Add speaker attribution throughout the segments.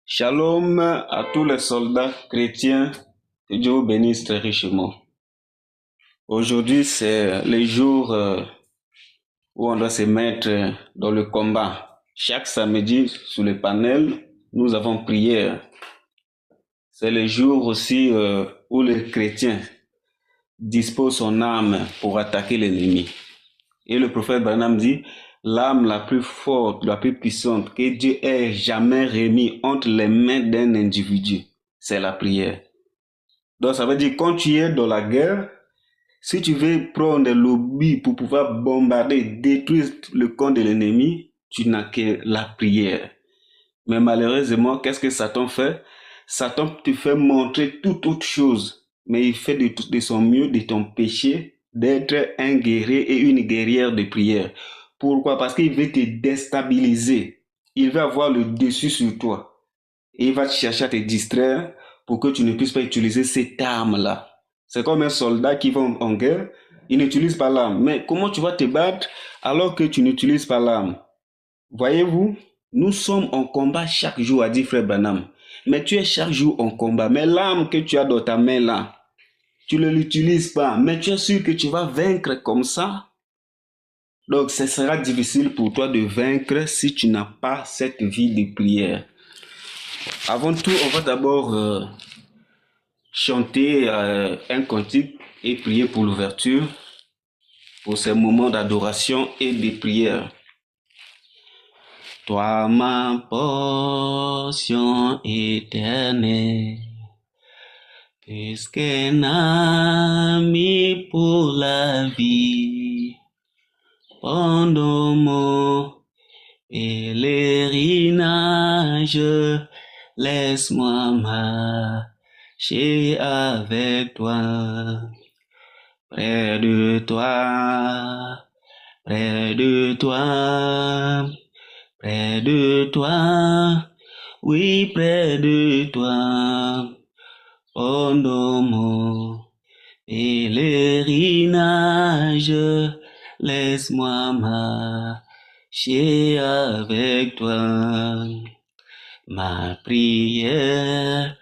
Speaker 1: Shalom à tous les soldats chrétiens, que Dieu vous bénisse très richement. Aujourd'hui, c'est le jour où on doit se mettre dans le combat. Chaque samedi, sous le panel, nous avons prière. C'est le jour aussi où le chrétien dispose son âme pour attaquer l'ennemi. Et le prophète Branham dit, l'âme la plus forte, la plus puissante que Dieu ait jamais remis entre les mains d'un individu, c'est la prière. Donc ça veut dire quand tu es dans la guerre, si tu veux prendre l'obus pour pouvoir bombarder, détruire le camp de l'ennemi, tu n'as que la prière. Mais malheureusement, qu'est-ce que Satan fait? Satan te fait montrer toute autre chose, mais il fait de son mieux de ton péché d'être un guerrier et une guerrière de prière. Pourquoi? Parce qu'il veut te déstabiliser. Il veut avoir le dessus sur toi. Et il va chercher à te distraire pour que tu ne puisses pas utiliser cette arme-là. C'est comme un soldat qui va en guerre, il n'utilise pas l'arme. Mais comment tu vas te battre alors que tu n'utilises pas l'arme? Voyez-vous, nous sommes en combat chaque jour, a dit frère Branham. Mais tu es chaque jour en combat. Mais l'arme que tu as dans ta main là, tu ne l'utilises pas. Mais tu es sûr que tu vas vaincre comme ça? Donc, ce sera difficile pour toi de vaincre si tu n'as pas cette vie de prière. Avant tout, on va d'abord chanter un cantique et prier pour l'ouverture, pour ces moments d'adoration et de prière. Toi, ma portion éternelle, puisqu'un ami pour la vie, pendant mon pèlerinage, laisse-moi marcher avec toi, près de toi, près de toi. Près de toi, oui, près de toi, pendant mon pèlerinage, laisse-moi marcher avec toi. Ma prière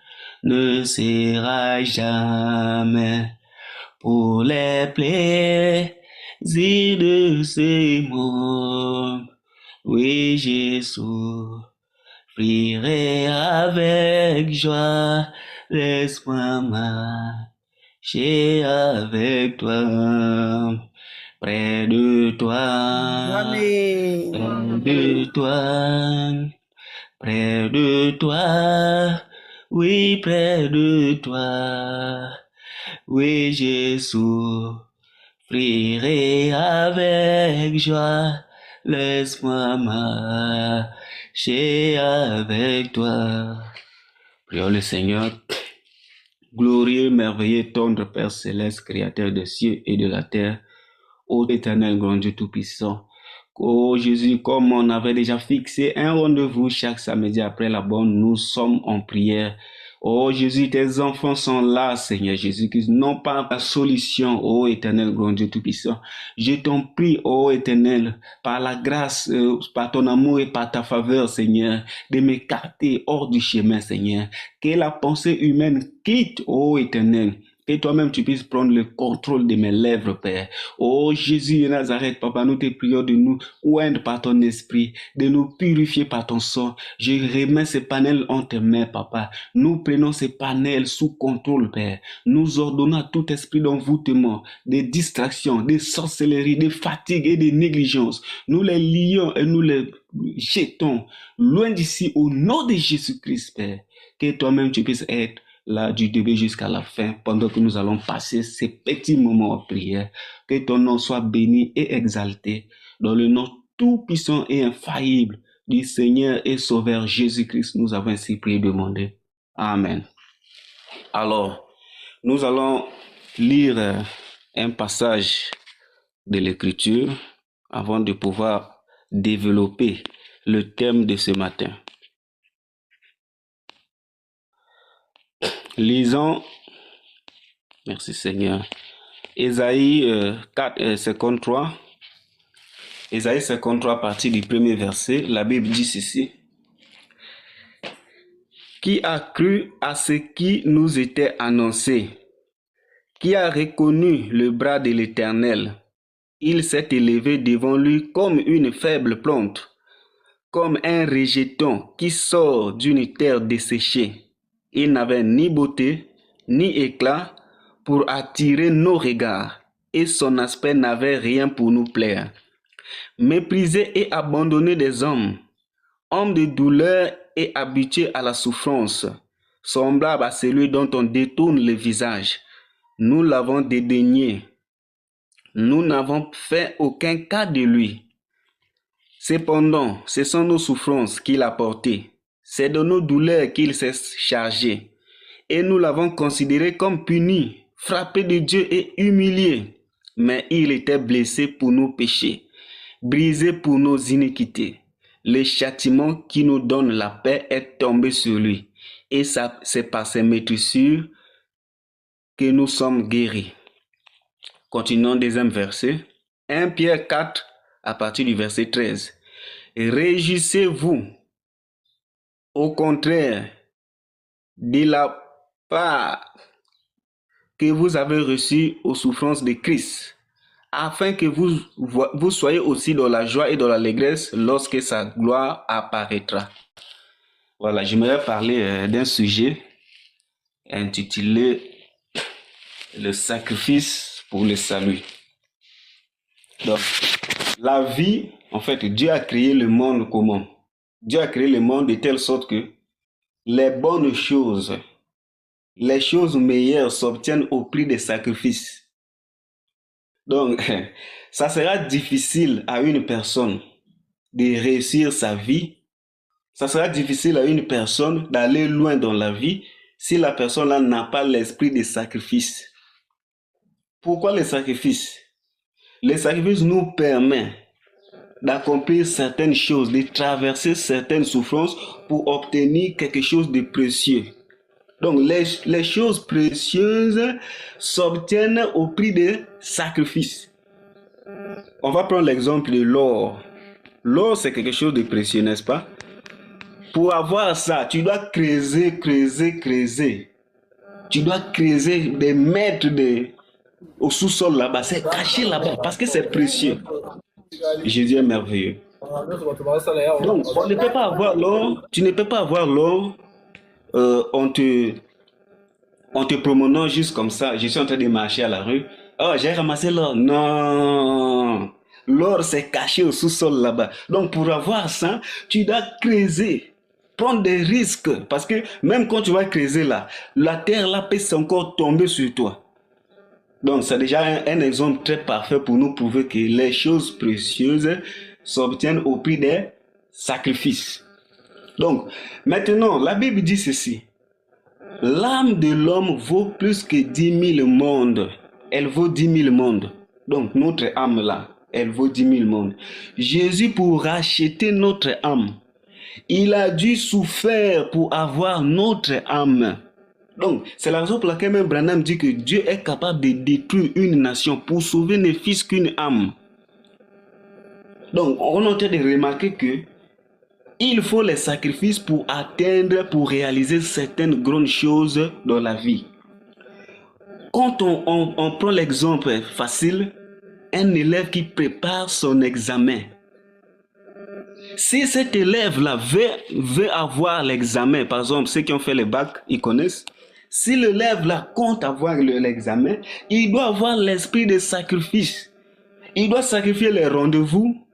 Speaker 1: ne sera jamais pour les plaisirs de ce monde. Oui, je souffrirai avec joie, laisse-moi marcher avec toi, près de toi,
Speaker 2: Amen.
Speaker 1: près de toi, près de toi, oui, près de toi, oui, je souffrirai avec joie. Laisse-moi marcher avec toi. Prions le Seigneur. Glorieux, merveilleux, tendre Père céleste, créateur des cieux et de la terre, ô éternel grand Dieu tout-puissant. Oh Jésus, comme on avait déjà fixé un rendez-vous chaque samedi après la bonne, nous sommes en prière. Oh Jésus, tes enfants sont là, Seigneur Jésus-Christ, non pas la solution, oh éternel grand Dieu tout-puissant. Je t'en prie, oh éternel, par la grâce, par ton amour et par ta faveur, Seigneur, de m'écarter hors du chemin, Seigneur. Que la pensée humaine quitte, oh éternel, que toi-même tu puisses prendre le contrôle de mes lèvres, Père. Oh Jésus de Nazareth, Papa, nous te prions de nous oindre par ton esprit, de nous purifier par ton sang. Je remets ces panels en tes mains, Papa. Nous prenons ces panels sous contrôle, Père. Nous ordonnons à tout esprit d'envoûtement, de distraction, de sorcellerie, de fatigue et de négligence. Nous les lions et nous les jetons loin d'ici au nom de Jésus-Christ, Père. Que toi-même tu puisses être là du début jusqu'à la fin, pendant que nous allons passer ces petits moments en prière. Que ton nom soit béni et exalté dans le nom tout-puissant et infaillible du Seigneur et Sauveur Jésus-Christ. Nous avons ainsi prié et demandé. Amen. Alors, nous allons lire un passage de l'Écriture avant de pouvoir développer le thème de ce matin. Lisons, merci Seigneur, Ésaïe 53, Ésaïe 53, à partir du premier verset, la Bible dit ceci. Qui a cru à ce qui nous était annoncé? Qui a reconnu le bras de l'Éternel? Il s'est élevé devant lui comme une faible plante, comme un rejeton qui sort d'une terre desséchée. Il n'avait ni beauté, ni éclat pour attirer nos regards, et son aspect n'avait rien pour nous plaire. Méprisé et abandonné des hommes, homme de douleur et habitué à la souffrance, semblable à celui dont on détourne le visage. Nous l'avons dédaigné. Nous n'avons fait aucun cas de lui. Cependant, ce sont nos souffrances qu'il a portées. C'est de nos douleurs qu'il s'est chargé. Et nous l'avons considéré comme puni, frappé de Dieu et humilié. Mais il était blessé pour nos péchés, brisé pour nos iniquités. Le châtiment qui nous donne la paix est tombé sur lui. Et c'est par ses meurtrissures que nous sommes guéris. Continuons, deuxième verset. 1 Pierre 4, à partir du verset 13. Réjouissez-vous, au contraire, de la part que vous avez reçue aux souffrances de Christ, afin que vous soyez aussi dans la joie et dans l'allégresse lorsque sa gloire apparaîtra. Voilà, j'aimerais parler d'un sujet intitulé le sacrifice pour le salut. Donc, la vie, en fait, Dieu a créé le monde comment? Dieu a créé le monde de telle sorte que les bonnes choses, les choses meilleures s'obtiennent au prix des sacrifices. Donc, ça sera difficile à une personne de réussir sa vie. Ça sera difficile à une personne d'aller loin dans la vie si la personne-là n'a pas l'esprit de sacrifice. Pourquoi le sacrifice? Le sacrifice nous permet d'accomplir certaines choses, de traverser certaines souffrances pour obtenir quelque chose de précieux. Donc, les choses précieuses s'obtiennent au prix des sacrifices. On va prendre l'exemple de l'or. L'or, c'est quelque chose de précieux, n'est-ce pas? Pour avoir ça, tu dois creuser. Tu dois creuser des mètres au sous-sol là-bas. C'est caché là-bas parce que c'est précieux. Jésus est merveilleux. Donc, on ne peut pas avoir l'or. Tu ne peux pas avoir l'or en te promenant juste comme ça. Je suis en train de marcher à la rue. Oh, j'ai ramassé l'or. Non. L'or, c'est caché au sous-sol là-bas. Donc, pour avoir ça, tu dois creuser. Prendre des risques. Parce que même quand tu vas creuser là, la terre là peut encore tomber sur toi. Donc, c'est déjà un exemple très parfait pour nous prouver que les choses précieuses s'obtiennent au prix des sacrifices. Donc, maintenant, la Bible dit ceci. L'âme de l'homme vaut plus que 10 000 mondes. Elle vaut 10 000 mondes. Donc, notre âme là, elle vaut 10 000 mondes. Jésus, pour racheter notre âme, il a dû souffrir pour avoir notre âme. Donc, c'est la raison pour laquelle même Branham dit que Dieu est capable de détruire une nation pour sauver ne fût-ce qu'une âme. Donc, on est en train de remarquer que il faut les sacrifices pour atteindre, pour réaliser certaines grandes choses dans la vie. Quand on prend l'exemple facile, un élève qui prépare son examen. Si cet élève-là veut avoir l'examen, par exemple, ceux qui ont fait le bac, ils connaissent. Si l'élève-là compte avoir l'examen, il doit avoir l'esprit de sacrifice. Il doit sacrifier les rendez-vous,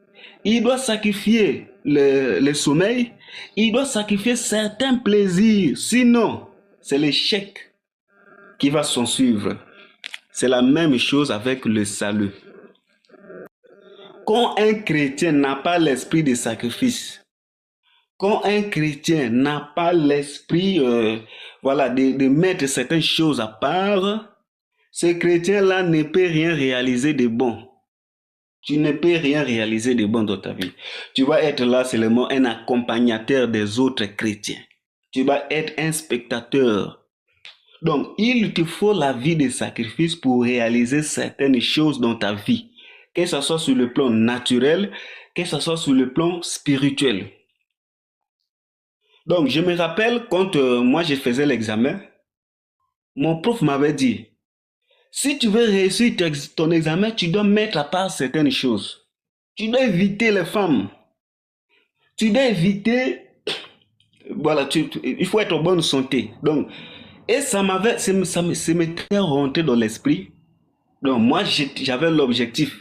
Speaker 1: il doit sacrifier le sommeil, il doit sacrifier certains plaisirs. Sinon, c'est l'échec qui va s'en suivre. C'est la même chose avec le salut. Quand un chrétien n'a pas l'esprit de sacrifice, quand un chrétien n'a pas l'esprit de mettre certaines choses à part, ce chrétien-là ne peut rien réaliser de bon. Tu ne peux rien réaliser de bon dans ta vie. Tu vas être là seulement un accompagnateur des autres chrétiens. Tu vas être un spectateur. Donc, il te faut la vie de sacrifice pour réaliser certaines choses dans ta vie. que ce soit sur le plan naturel, que ce soit sur le plan spirituel. Donc, je me rappelle quand moi je faisais l'examen, mon prof m'avait dit, si tu veux réussir ton examen, tu dois mettre à part certaines choses. Tu dois éviter les femmes. Tu dois éviter, voilà, il faut être en bonne santé. Donc, et ça m'était rentré dans l'esprit. Donc, moi, j'avais l'objectif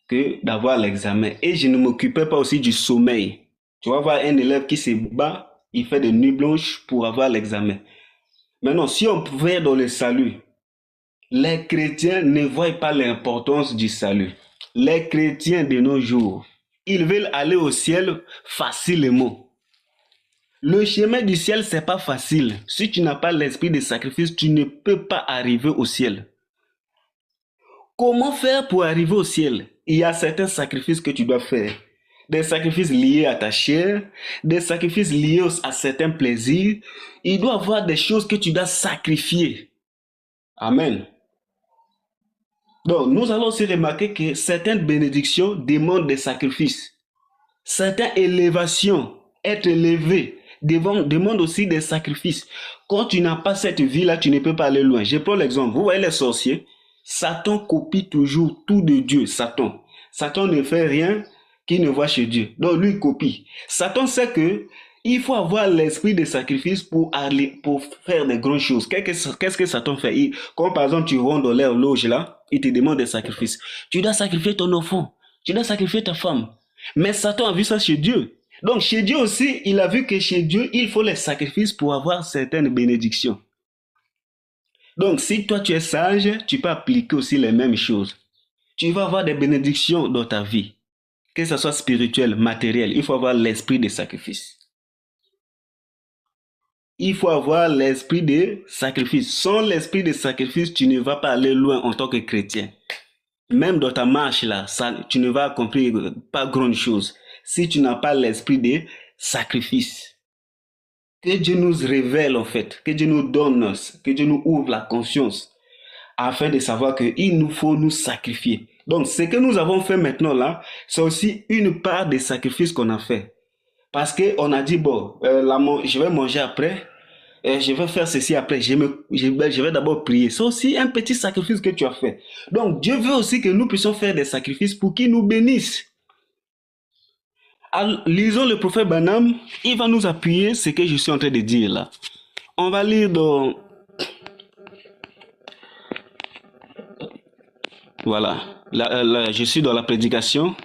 Speaker 1: que d'avoir l'examen. Et je ne m'occupais pas aussi du sommeil. Tu vas voir un élève qui se bat, il fait des nuits blanches pour avoir l'examen. Maintenant, si on pouvait dans le salut, les chrétiens ne voient pas l'importance du salut. Les chrétiens de nos jours, ils veulent aller au ciel facilement. Le chemin du ciel, c'est pas facile. Si tu n'as pas l'esprit de sacrifice, tu ne peux pas arriver au ciel. Comment faire pour arriver au ciel? Il y a certains sacrifices que tu dois faire. Des sacrifices liés à ta chair, des sacrifices liés à certains plaisirs. Il doit y avoir des choses que tu dois sacrifier. Amen. Donc, nous allons aussi remarquer que certaines bénédictions demandent des sacrifices. Certaines élévations, être élevé, demandent aussi des sacrifices. Quand tu n'as pas cette vie-là, tu ne peux pas aller loin. Je prends l'exemple. Vous voyez les sorciers? Satan copie toujours tout de Dieu. Satan ne fait rien qu'il ne voit chez Dieu. Donc, lui copie. Satan sait que il faut avoir l'esprit de sacrifice pour faire des grandes choses. Qu'est-ce que Satan fait? Comme par exemple, tu rentres dans leur loge là, il te demande des sacrifices. Tu dois sacrifier ton enfant. Tu dois sacrifier ta femme. Mais Satan a vu ça chez Dieu. Donc, chez Dieu aussi, il a vu que chez Dieu, il faut les sacrifices pour avoir certaines bénédictions. Donc, si toi tu es sage, tu peux appliquer aussi les mêmes choses. Tu vas avoir des bénédictions dans ta vie. Que ce soit spirituel, matériel, il faut avoir l'esprit de sacrifice. Il faut avoir l'esprit de sacrifice. Sans l'esprit de sacrifice, tu ne vas pas aller loin en tant que chrétien. Même dans ta marche là, tu ne vas accomplir pas grand chose si tu n'as pas l'esprit de sacrifice. Que Dieu nous révèle en fait, que Dieu nous donne, que Dieu nous ouvre la conscience afin de savoir qu'il nous faut nous sacrifier. Donc, ce que nous avons fait maintenant là, c'est aussi une part des sacrifices qu'on a fait. Parce qu'on a dit, bon, je vais manger après, je vais faire ceci après, je vais d'abord prier. C'est aussi un petit sacrifice que tu as fait. Donc, Dieu veut aussi que nous puissions faire des sacrifices pour qu'il nous bénisse. Alors, lisons le prophète Branham, il va nous appuyer ce que je suis en train de dire là. On va lire dans... Voilà, je suis dans la prédication.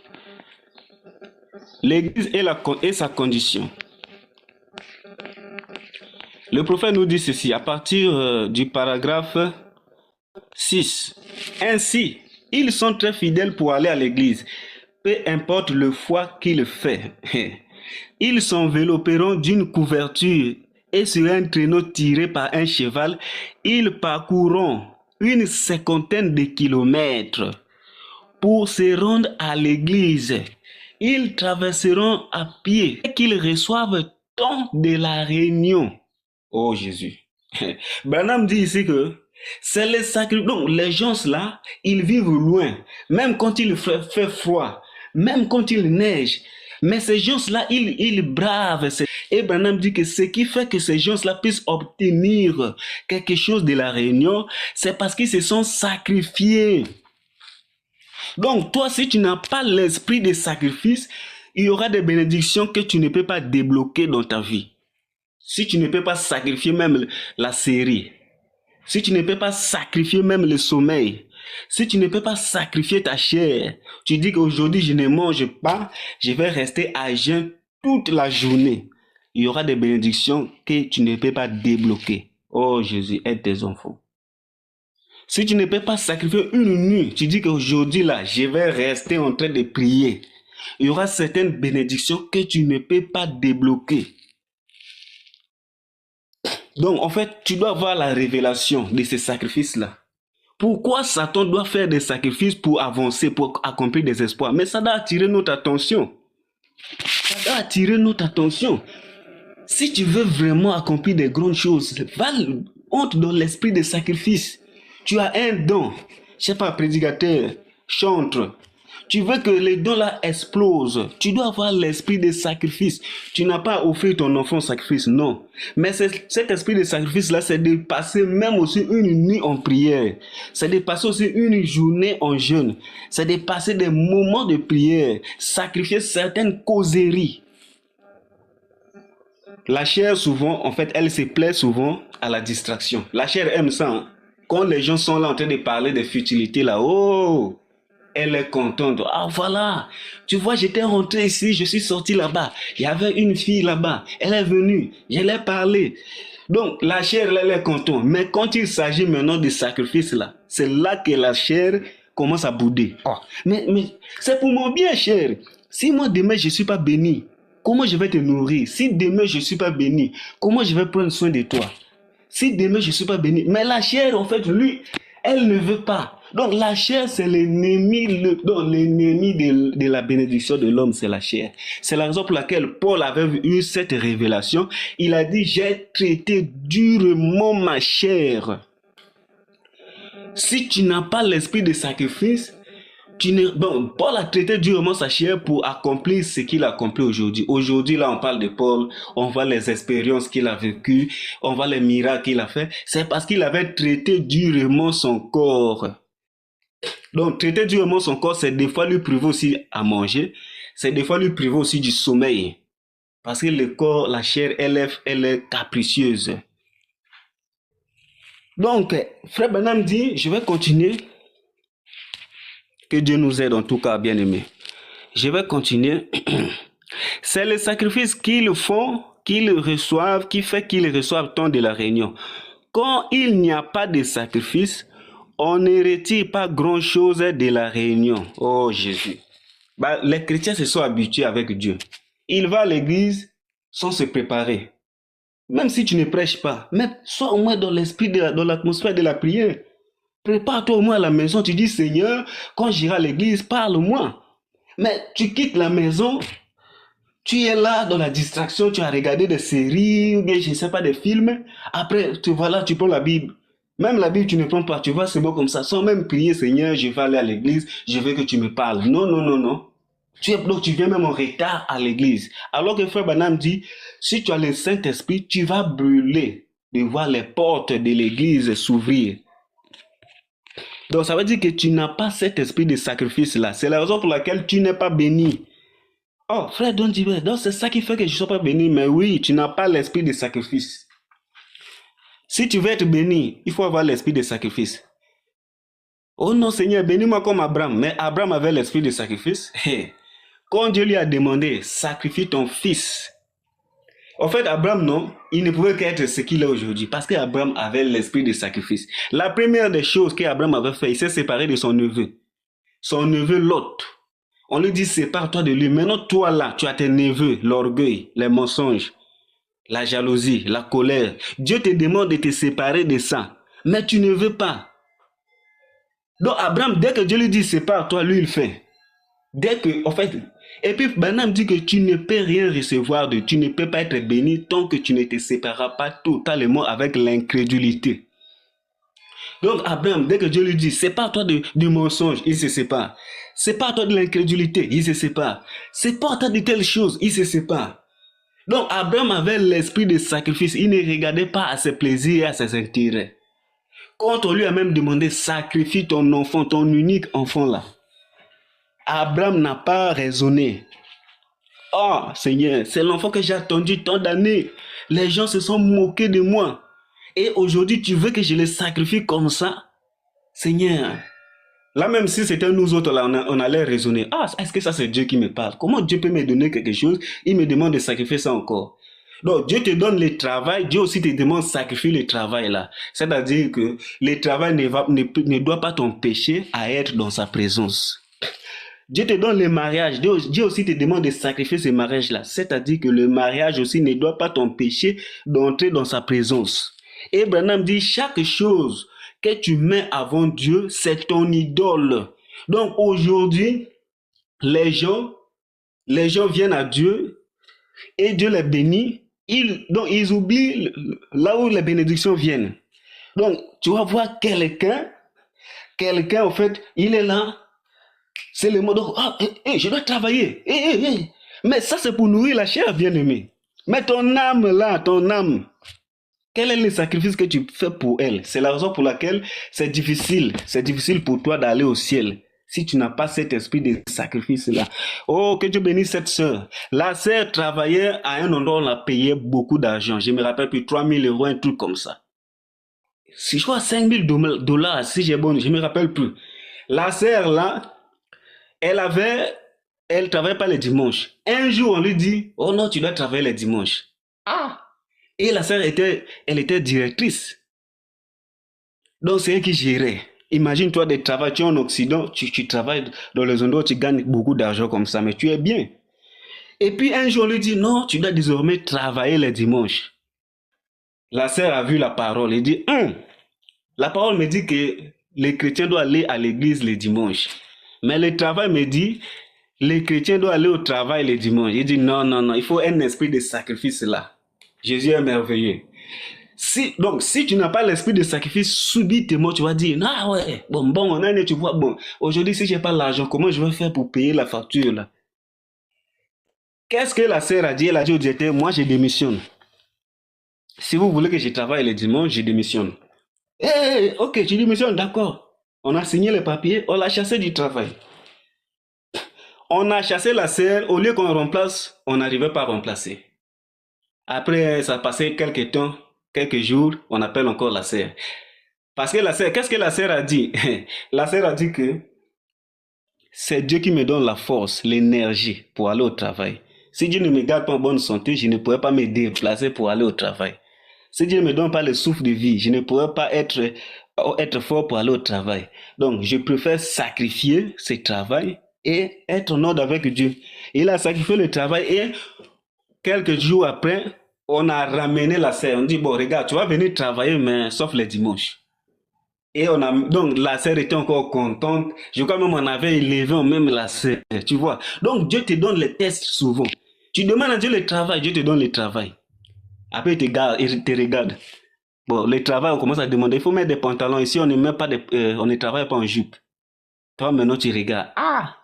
Speaker 1: L'Église et sa condition. Le prophète nous dit ceci à partir du paragraphe 6. Ainsi, ils sont très fidèles pour aller à l'église, peu importe le foi qu'ils font. Ils s'envelopperont d'une couverture et sur un traîneau tiré par un cheval, ils parcourront une cinquantaine de kilomètres pour se rendre à l'église. Ils traverseront à pied et qu'ils reçoivent tant de la réunion. Oh Jésus. Branham dit ici que c'est les sacrifices. Donc les gens là, ils vivent loin. Même quand il fait froid, même quand il neige. Mais ces gens-là, ils bravent. Et Branham dit que ce qui fait que ces gens-là puissent obtenir quelque chose de la réunion, c'est parce qu'ils se sont sacrifiés. Donc toi, si tu n'as pas l'esprit de sacrifice, il y aura des bénédictions que tu ne peux pas débloquer dans ta vie. Si tu ne peux pas sacrifier même la série, si tu ne peux pas sacrifier même le sommeil, si tu ne peux pas sacrifier ta chair, tu dis qu'aujourd'hui je ne mange pas, je vais rester à jeun toute la journée. Il y aura des bénédictions que tu ne peux pas débloquer. Oh Jésus, aide tes enfants. Si tu ne peux pas sacrifier une nuit, tu dis qu'aujourd'hui là, je vais rester en train de prier. Il y aura certaines bénédictions que tu ne peux pas débloquer. Donc, en fait, tu dois avoir la révélation de ces sacrifices-là. Pourquoi Satan doit faire des sacrifices pour avancer, pour accomplir des espoirs? Mais ça doit attirer notre attention. Ça doit attirer notre attention. Si tu veux vraiment accomplir des grandes choses, entre dans l'esprit des sacrifices. Tu as un don. Je ne sais pas, prédicateur. chantre. Tu veux que les dons là explosent. Tu dois avoir l'esprit de sacrifice. Tu n'as pas offert ton enfant au sacrifice, non. Mais cet esprit de sacrifice là, c'est de passer même aussi une nuit en prière. C'est de passer aussi une journée en jeûne. C'est de passer des moments de prière. Sacrifier certaines causeries. La chair souvent, en fait, elle se plaît souvent à la distraction. La chair aime ça. Hein. Quand les gens sont là en train de parler de futilités là, oh! Elle est contente. Ah voilà, tu vois, j'étais rentré ici, je suis sorti là-bas. Il y avait une fille là-bas. Elle est venue, je l'ai parlé. Donc la chair, elle est contente. Mais quand il s'agit maintenant de sacrifice là, c'est là que la chair commence à bouder. Oh, mais c'est pour mon bien, cher. Si moi demain je ne suis pas béni, comment je vais te nourrir? Si demain je ne suis pas béni, comment je vais prendre soin de toi? Si demain je ne suis pas béni. Mais la chair, en fait, lui, elle ne veut pas. Donc la chair, c'est l'ennemi de la bénédiction de l'homme, c'est la chair. C'est la raison pour laquelle Paul avait eu cette révélation. Il a dit, j'ai traité durement ma chair. Si tu n'as pas l'esprit de sacrifice, Paul a traité durement sa chair pour accomplir ce qu'il a accompli aujourd'hui. Aujourd'hui, là, on parle de Paul, on voit les expériences qu'il a vécues, on voit les miracles qu'il a fait. C'est parce qu'il avait traité durement son corps. Donc, traiter durement son corps, c'est des fois lui priver aussi à manger, c'est des fois lui priver aussi du sommeil. Parce que le corps, la chair, elle est capricieuse. Donc, frère Branham dit, je vais continuer. Que Dieu nous aide en tout cas, bien aimé. Je vais continuer. C'est le sacrifice qu'ils font, qu'ils reçoivent, qui fait qu'ils reçoivent tant de la réunion. Quand il n'y a pas de sacrifice, on ne retire pas grand-chose de la réunion. Oh Jésus. Les chrétiens se sont habitués avec Dieu. Ils vont à l'église sans se préparer. Même si tu ne prêches pas, mais sois au moins dans l'esprit, dans l'atmosphère de la prière. Prépare-toi au moins à la maison, tu dis Seigneur, quand j'irai à l'église, parle-moi. Mais tu quittes la maison, tu es là dans la distraction, tu as regardé des séries, ou bien je ne sais pas, des films. Après, tu vois là, tu prends la Bible. Même la Bible, tu ne prends pas, tu vois, c'est bon comme ça, sans même prier, Seigneur, je vais aller à l'église, je veux que tu me parles. Non, non, non, non. Donc tu viens même en retard à l'église. Alors que frère Branham dit, si tu as le Saint-Esprit, tu vas brûler de voir les portes de l'église s'ouvrir. Donc ça veut dire que tu n'as pas cet esprit de sacrifice-là. C'est la raison pour laquelle tu n'es pas béni. Oh, frère, donc c'est ça qui fait que je ne sois pas béni. Mais oui, tu n'as pas l'esprit de sacrifice. Si tu veux être béni, il faut avoir l'esprit de sacrifice. Oh non, Seigneur, bénis-moi comme Abraham. Mais Abraham avait l'esprit de sacrifice. Quand Dieu lui a demandé, sacrifie ton fils. En fait, Abraham, non, il ne pouvait qu'être ce qu'il est aujourd'hui parce qu'Abraham avait l'esprit de sacrifice. La première des choses qu'Abraham avait fait, il s'est séparé de son neveu. Son neveu Lot. On lui dit, sépare-toi de lui. Maintenant, toi là, tu as tes neveux, l'orgueil, les mensonges, la jalousie, la colère. Dieu te demande de te séparer de ça. Mais tu ne veux pas. Donc, Abraham, dès que Dieu lui dit, sépare-toi, lui, il fait. Dès que, en fait, et puis Branham dit que tu ne peux rien recevoir tu ne peux pas être béni tant que tu ne te sépareras pas totalement avec l'incrédulité. Donc Abraham, dès que Dieu lui dit, sépare-toi du mensonge, il se sépare. Sépare-toi de l'incrédulité, il se sépare. Sépare-toi de telle chose, il se sépare. Donc Abraham avait l'esprit de sacrifice, il ne regardait pas à ses plaisirs et à ses intérêts. Quand on lui a même demandé, sacrifie ton enfant, ton unique enfant là. Abraham n'a pas raisonné. Oh Seigneur, c'est l'enfant que j'ai attendu tant d'années. Les gens se sont moqués de moi. Et aujourd'hui, tu veux que je le sacrifie comme ça? Seigneur. Là, même si c'était nous autres, là, on allait raisonner. Ah, est-ce que ça c'est Dieu qui me parle? Comment Dieu peut me donner quelque chose? Il me demande de sacrifier ça encore. Donc, Dieu te donne le travail, Dieu aussi te demande de sacrifier le travail là. C'est-à-dire que le travail ne doit pas t'empêcher à être dans sa présence. Dieu te donne le mariage. Dieu aussi te demande de sacrifier ce mariage-là. C'est-à-dire que le mariage aussi ne doit pas t'empêcher d'entrer dans sa présence. Et Branham dit, chaque chose que tu mets avant Dieu, c'est ton idole. Donc aujourd'hui, les gens viennent à Dieu et Dieu les bénit. Donc ils oublient là où les bénédictions viennent. Donc tu vas voir quelqu'un en fait, il est là. C'est le mot. Donc, je dois travailler. Mais ça, c'est pour nourrir la chair, bien-aimé. Mais ton âme, là, ton âme, quel est le sacrifice que tu fais pour elle? C'est la raison pour laquelle c'est difficile. C'est difficile pour toi d'aller au ciel. Si tu n'as pas cet esprit de sacrifice-là. Oh, que Dieu bénisse cette sœur. La sœur travaillait à un endroit où on a payé beaucoup d'argent. Je me rappelle plus 3 000 euros, un truc comme ça. Si je crois 5 000 $, si j'ai bon, je me rappelle plus. La sœur là, elle travaillait pas les dimanches. Un jour, on lui dit, oh non, tu dois travailler les dimanches. Ah! Et la sœur elle était directrice. Donc c'est elle qui gérait. Imagine-toi de travailler, tu es en Occident, tu travailles dans les endroits où tu gagnes beaucoup d'argent comme ça, mais tu es bien. Et puis un jour, on lui dit, non, tu dois désormais travailler les dimanches. La sœur a vu la parole et dit, la parole me dit que les chrétiens doivent aller à l'église les dimanches. Mais le travail me dit, les chrétiens doivent aller au travail les dimanches. Il dit, non, il faut un esprit de sacrifice là. Jésus est merveilleux. Donc, si tu n'as pas l'esprit de sacrifice, subitement, tu vas dire, ah ouais, bon, tu vois, bon, aujourd'hui, si je n'ai pas l'argent, comment je vais faire pour payer la facture, là? Qu'est-ce que la sœur a dit? Elle a dit au directeur, moi, je démissionne. Si vous voulez que je travaille le dimanche, je démissionne. Ok, tu démissionnes, d'accord. On a signé les papiers, on l'a chassé du travail. On a chassé la sœur, au lieu qu'on remplace, on n'arrivait pas à remplacer. Après, ça a passé quelques temps, quelques jours, on appelle encore la sœur. Parce que la sœur, qu'est-ce que la sœur a dit? La sœur a dit que c'est Dieu qui me donne la force, l'énergie pour aller au travail. Si Dieu ne me garde pas en bonne santé, je ne pourrais pas me déplacer pour aller au travail. Si Dieu ne me donne pas le souffle de vie, je ne pourrais pas être fort pour aller au travail. Donc, je préfère sacrifier ce travail et être en ordre avec Dieu. Il a sacrifié le travail et quelques jours après, on a ramené la sœur. On dit, bon, regarde, tu vas venir travailler, mais sauf les dimanches. Et donc la sœur était encore contente. Je crois même on avait élevé même la sœur, tu vois. Donc Dieu te donne les tests souvent. Tu demandes à Dieu le travail, Dieu te donne le travail. Après il te regarde. Bon, le travail, on commence à demander, il faut mettre des pantalons. Ici, on ne travaille pas en jupe. Toi, maintenant, tu regardes. Ah!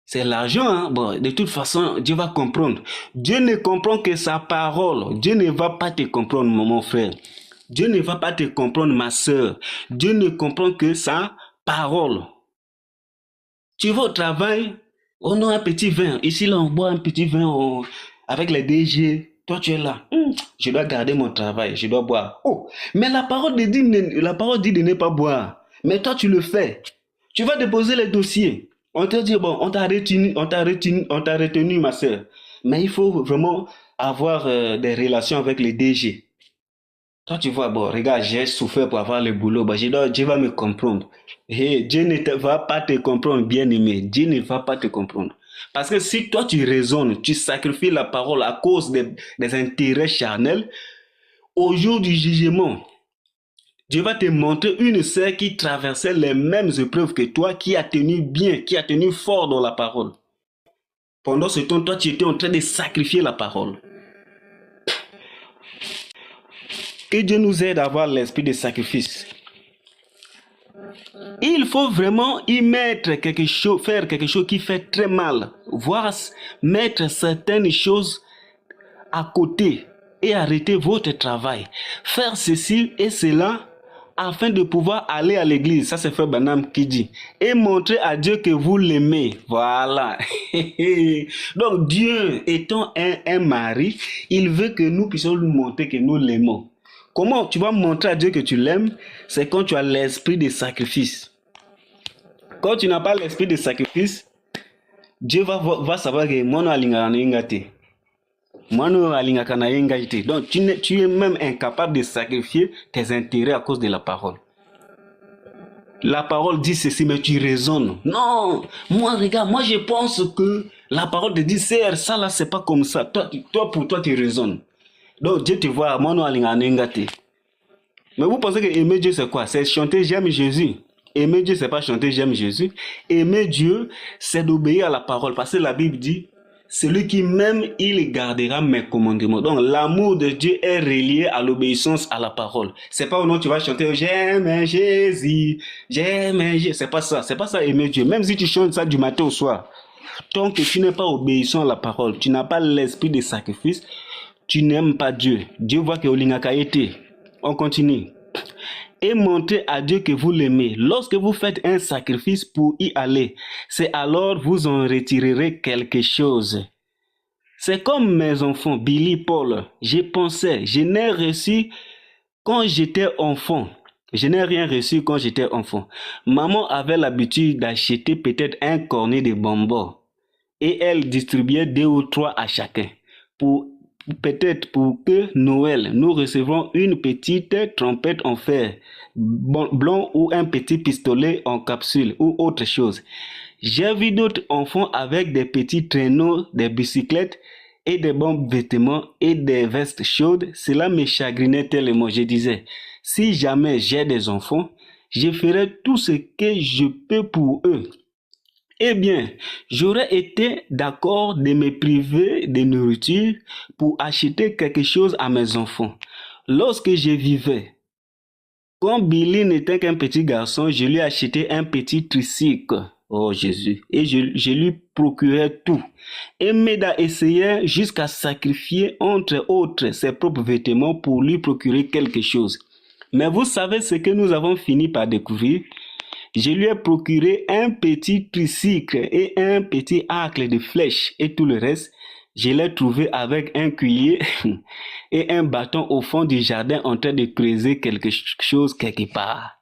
Speaker 1: C'est l'argent, hein? Bon, de toute façon, Dieu va comprendre. Dieu ne comprend que sa parole. Dieu ne va pas te comprendre, mon frère. Dieu ne va pas te comprendre, ma soeur. Dieu ne comprend que sa parole. Tu vas au travail, on a un petit vin. Ici, là, on boit un petit vin avec les DG. Toi, tu es là. Je dois garder mon travail, je dois boire. Oh, mais la parole dit de ne pas boire. Mais toi, tu le fais. Tu vas déposer les dossiers. On te dit, bon, on t'a retenu, ma soeur. Mais il faut vraiment avoir des relations avec les DG. Toi, tu vois, bon, regarde, j'ai souffert pour avoir le boulot. Bah, Dieu va me comprendre. Et Dieu ne va pas te comprendre, bien-aimé. Dieu ne va pas te comprendre. Parce que si toi, tu raisonnes, tu sacrifies la parole à cause des intérêts charnels, au jour du jugement, Dieu va te montrer une sœur qui traversait les mêmes épreuves que toi, qui a tenu bien, qui a tenu fort dans la parole. Pendant ce temps, toi, tu étais en train de sacrifier la parole. Que Dieu nous aide à avoir l'esprit de sacrifice. Il faut vraiment y mettre quelque chose, faire quelque chose qui fait très mal, voire mettre certaines choses à côté et arrêter votre travail. Faire ceci et cela afin de pouvoir aller à l'église. Ça, c'est Frère Branham qui dit. Et montrer à Dieu que vous l'aimez. Voilà. Donc, Dieu étant un mari, il veut que nous puissions lui montrer que nous l'aimons. Comment tu vas montrer à Dieu que tu l'aimes? C'est quand tu as l'esprit de sacrifice. Quand tu n'as pas l'esprit de sacrifice, Dieu va savoir que moi, donc tu es même incapable de sacrifier tes intérêts à cause de la parole. La parole dit ceci, mais tu raisonnes. Non, moi regarde, moi je pense que la parole te dit, ça là c'est pas comme ça. Toi pour toi tu raisonnes. Donc Dieu te voit, moi non mais vous pensez que aimer Dieu c'est quoi? C'est chanter j'aime Jésus. Aimer Dieu c'est pas chanter j'aime Jésus. Aimer Dieu c'est d'obéir à la parole. Parce que la Bible dit, celui qui m'aime, il gardera mes commandements. Donc, l'amour de Dieu est relié à l'obéissance à la parole. C'est pas au nom tu vas chanter j'aime Jésus, j'aime Jésus. C'est pas ça. C'est pas ça aimer Dieu. Même si tu chantes ça du matin au soir, tant que tu n'es pas obéissant à la parole, tu n'as pas l'esprit de sacrifice, tu n'aimes pas Dieu. Dieu voit que Olingaka été. On continue. Et montrez à Dieu que vous l'aimez. Lorsque vous faites un sacrifice pour y aller, c'est alors vous en retirerez quelque chose. C'est comme mes enfants, Billy, Paul. Je pensais, je n'ai reçu quand j'étais enfant. Je n'ai rien reçu quand j'étais enfant. Maman avait l'habitude d'acheter peut-être un cornet de bonbons. Et elle distribuait 2 ou 3 à chacun. Peut-être pour que Noël, nous recevrons une petite trompette en fer blanc ou un petit pistolet en capsule ou autre chose. J'ai vu d'autres enfants avec des petits traîneaux, des bicyclettes et des bons vêtements et des vestes chaudes. Cela me chagrinait tellement. Je disais, si jamais j'ai des enfants, je ferai tout ce que je peux pour eux. Eh bien, j'aurais été d'accord de me priver de nourriture pour acheter quelque chose à mes enfants. Lorsque je vivais, quand Billy n'était qu'un petit garçon, je lui achetais un petit tricycle. Oh Jésus. Et je lui procurais tout. Et Meda essayait jusqu'à sacrifier entre autres ses propres vêtements pour lui procurer quelque chose. Mais vous savez ce que nous avons fini par découvrir? Je lui ai procuré un petit tricycle et un petit arc de flèche et tout le reste, je l'ai trouvé avec un cuiller et un bâton au fond du jardin en train de creuser quelque chose quelque part.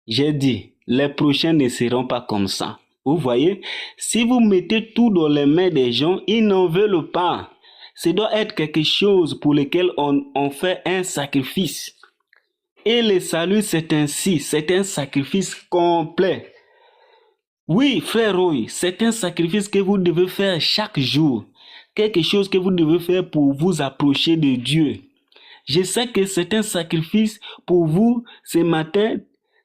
Speaker 1: J'ai dit, les prochains ne seront pas comme ça. Vous voyez, si vous mettez tout dans les mains des gens, ils n'en veulent pas. Ce doit être quelque chose pour lequel on fait un sacrifice. Et le salut, c'est ainsi, c'est un sacrifice complet. Oui, frère Roy, c'est un sacrifice que vous devez faire chaque jour. Quelque chose que vous devez faire pour vous approcher de Dieu. Je sais que c'est un sacrifice pour vous ce matin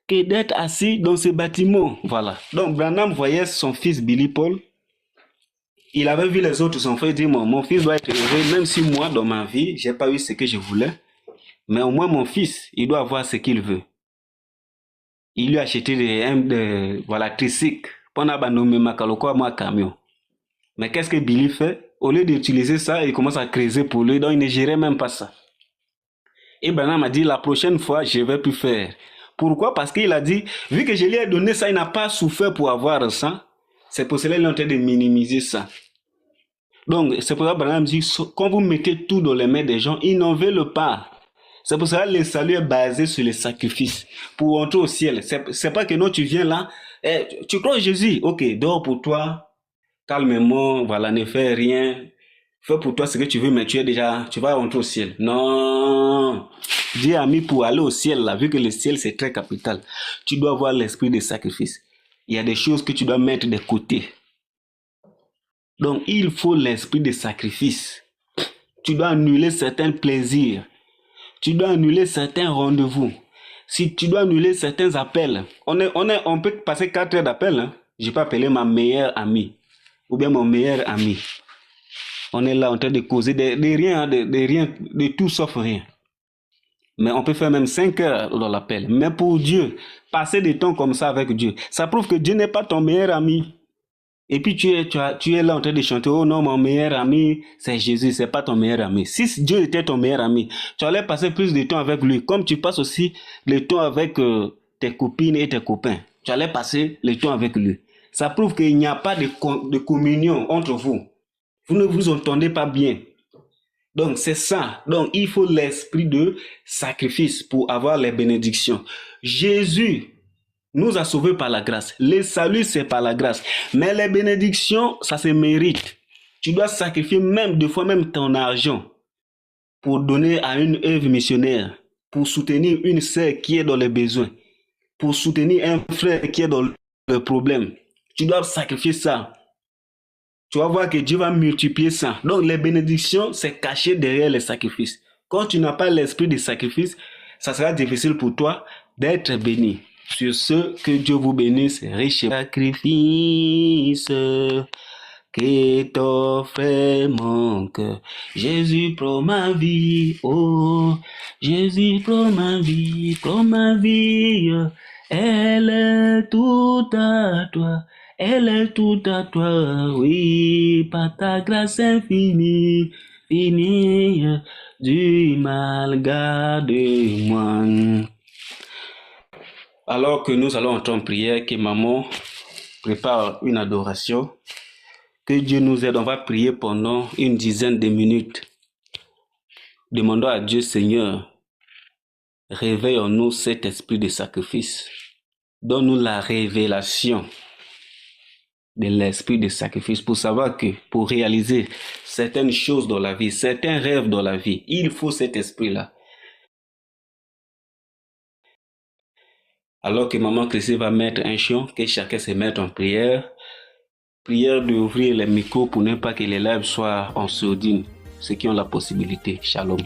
Speaker 1: que d'être assis dans ce bâtiment. Voilà. Donc, Branham voyait son fils Billy Paul. Il avait vu les autres enfants et dit, mon fils doit être heureux, même si moi, dans ma vie, j'ai pas eu ce que je voulais. Mais au moins, mon fils, il doit avoir ce qu'il veut. Il lui a acheté voilà, tricycle. Pendant qu'il nommé Makaloko, moi, camion. Mais qu'est-ce que Billy fait? Au lieu d'utiliser ça, il commence à creuser pour lui, donc il ne gérait même pas ça. Et Branham m'a dit, la prochaine fois, je ne vais plus faire. Pourquoi? Parce qu'il a dit, vu que je lui ai donné ça, il n'a pas souffert pour avoir ça. C'est pour cela qu'il est en train de minimiser ça. Donc, c'est pour ça que Branham dit, quand vous mettez tout dans les mains des gens, ils n'en veulent pas. C'est pour ça que le salut est basé sur le sacrifice. Pour entrer au ciel. C'est pas que non, tu viens là, tu crois en Jésus, ok, dors pour toi, calmement, voilà, ne fais rien. Fais pour toi ce que tu veux, mais tu vas entrer au ciel. Non. Dieu a mis pour aller au ciel, là, vu que le ciel c'est très capital. Tu dois avoir l'esprit de sacrifice. Il y a des choses que tu dois mettre de côté. Donc, il faut l'esprit de sacrifice. Tu dois annuler certains plaisirs. Tu dois annuler certains rendez-vous. Si tu dois annuler certains appels, on peut passer 4 heures d'appel. Hein? Je peux appeler ma meilleure amie ou bien mon meilleur ami. On est là en train de causer de rien, de tout sauf rien. Mais on peut faire même 5 heures dans l'appel. Mais pour Dieu, passer des temps comme ça avec Dieu, ça prouve que Dieu n'est pas ton meilleur ami. Et puis tu es là en train de chanter, oh non, mon meilleur ami, c'est Jésus, c'est pas ton meilleur ami. Si Dieu était ton meilleur ami, tu allais passer plus de temps avec lui, comme tu passes aussi le temps avec tes copines et tes copains. Tu allais passer le temps avec lui. Ça prouve qu'il n'y a pas de communion entre vous. Vous ne vous entendez pas bien. Donc c'est ça. Donc il faut l'esprit de sacrifice pour avoir les bénédictions. Jésus nous a sauvés par la grâce. Le salut, c'est par la grâce. Mais les bénédictions, ça se mérite. Tu dois sacrifier même, des fois même ton argent pour donner à une œuvre missionnaire, pour soutenir une sœur qui est dans les besoins, pour soutenir un frère qui est dans le problème. Tu dois sacrifier ça. Tu vas voir que Dieu va multiplier ça. Donc les bénédictions, c'est caché derrière les sacrifices. Quand tu n'as pas l'esprit de sacrifice, ça sera difficile pour toi d'être béni. Sur ce, que Dieu vous bénisse richement. Sacrifice qu'étoffe mon cœur. Jésus prend ma vie, oh, Jésus prend ma vie, prend ma vie. Elle est toute à toi, elle est toute à toi, oui, par ta grâce infinie, finie, du mal garde-moi. Alors que nous allons entrer en prière, que maman prépare une adoration, que Dieu nous aide, on va prier pendant une dizaine de minutes. Demandons à Dieu, Seigneur, réveille en nous cet esprit de sacrifice. Donne-nous la révélation de l'esprit de sacrifice pour savoir que pour réaliser certaines choses dans la vie, certains rêves dans la vie, il faut cet esprit-là. Alors que maman Chrissy va mettre un chant, que chacun se mette en prière. Prière d'ouvrir les micros pour ne pas que les lives soient en sourdine, ceux qui ont la possibilité. Shalom.